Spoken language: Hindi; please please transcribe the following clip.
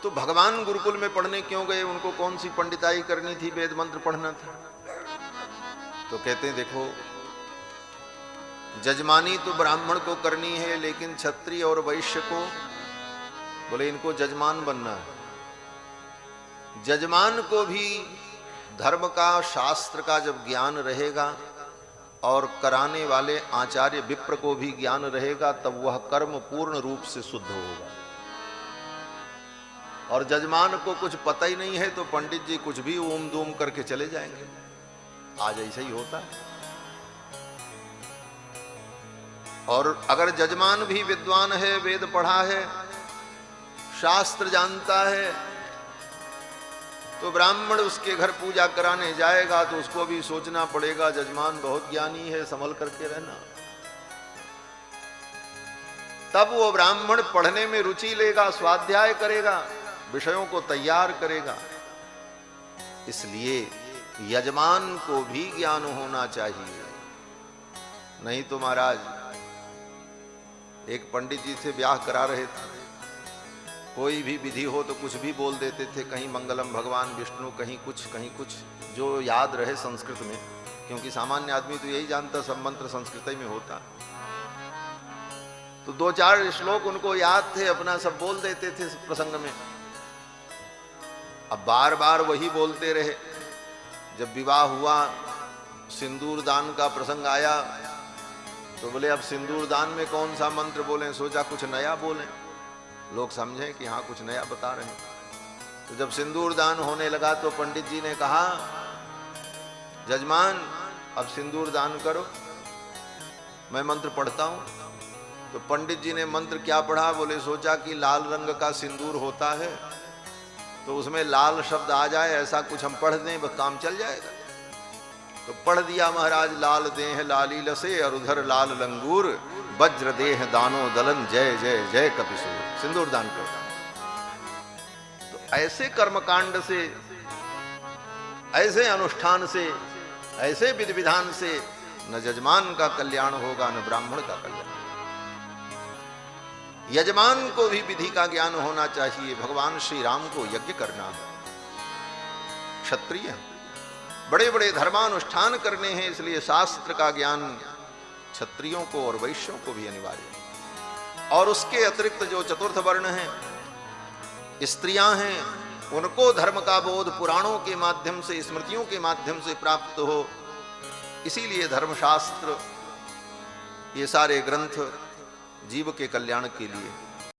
तो भगवान गुरुकुल में पढ़ने क्यों गए? उनको कौन सी पंडिताई करनी थी, वेद मंत्र पढ़ना था? तो कहते हैं देखो, जजमानी तो ब्राह्मण को करनी है, लेकिन क्षत्रिय और वैश्य को, बोले इनको जजमान बनना है। जजमान को भी धर्म का, शास्त्र का जब ज्ञान रहेगा और कराने वाले आचार्य विप्र को भी ज्ञान रहेगा, तब वह कर्म पूर्ण रूप से शुद्ध होगा। और जजमान को कुछ पता ही नहीं है तो पंडित जी कुछ भी ओम दूम करके चले जाएंगे। आज ऐसा ही होता है। और अगर जजमान भी विद्वान है, वेद पढ़ा है, शास्त्र जानता है, तो ब्राह्मण उसके घर पूजा कराने जाएगा तो उसको भी सोचना पड़ेगा जजमान बहुत ज्ञानी है, संभल करके रहना। तब वो ब्राह्मण पढ़ने में रुचि लेगा, स्वाध्याय करेगा, विषयों को तैयार करेगा। इसलिए यजमान को भी ज्ञान होना चाहिए। नहीं तो महाराज, एक पंडित जी से ब्याह करा रहे थे, कोई भी विधि हो तो कुछ भी बोल देते थे, कहीं मंगलम भगवान विष्णु, कहीं कुछ, जो याद रहे संस्कृत में, क्योंकि सामान्य आदमी तो यही जानता सब मंत्र संस्कृत में होता। तो 2-4 श्लोक उनको याद थे, अपना सब बोल देते थे प्रसंग में। अब बार बार वही बोलते रहे। जब विवाह हुआ, सिंदूर दान का प्रसंग आया, तो बोले अब सिंदूर दान में कौन सा मंत्र बोलें? सोचा कुछ नया बोलें, लोग समझें कि हाँ कुछ नया बता रहे हैं। तो जब सिंदूर दान होने लगा तो पंडित जी ने कहा, जजमान अब सिंदूर दान करो, मैं मंत्र पढ़ता हूं। तो पंडित जी ने मंत्र क्या पढ़ा? बोले सोचा कि लाल रंग का सिंदूर होता है तो उसमें लाल शब्द आ जाए, ऐसा कुछ हम पढ़ दें, बस काम चल जाएगा। तो पढ़ दिया महाराज, लाल देह लाली लसे और उधर लाल लंगूर, वज्र देह दानो दलन, जय जय जय कपिसूर। सिंदूर दान करता। तो ऐसे कर्मकांड से, ऐसे अनुष्ठान से, ऐसे विधि विधान से न जजमान का कल्याण होगा, न ब्राह्मण का कल्याण। यजमान को भी विधि का ज्ञान होना चाहिए। भगवान श्री राम को यज्ञ करना है, क्षत्रिय बड़े बड़े धर्मानुष्ठान करने हैं, इसलिए शास्त्र का ज्ञान क्षत्रियों को और वैश्यों को भी अनिवार्य है। और उसके अतिरिक्त जो चतुर्थ वर्ण हैं, स्त्रियां हैं, उनको धर्म का बोध पुराणों के माध्यम से, स्मृतियों के माध्यम से प्राप्त हो। इसीलिए धर्मशास्त्र, ये सारे ग्रंथ जीव के कल्याण के लिए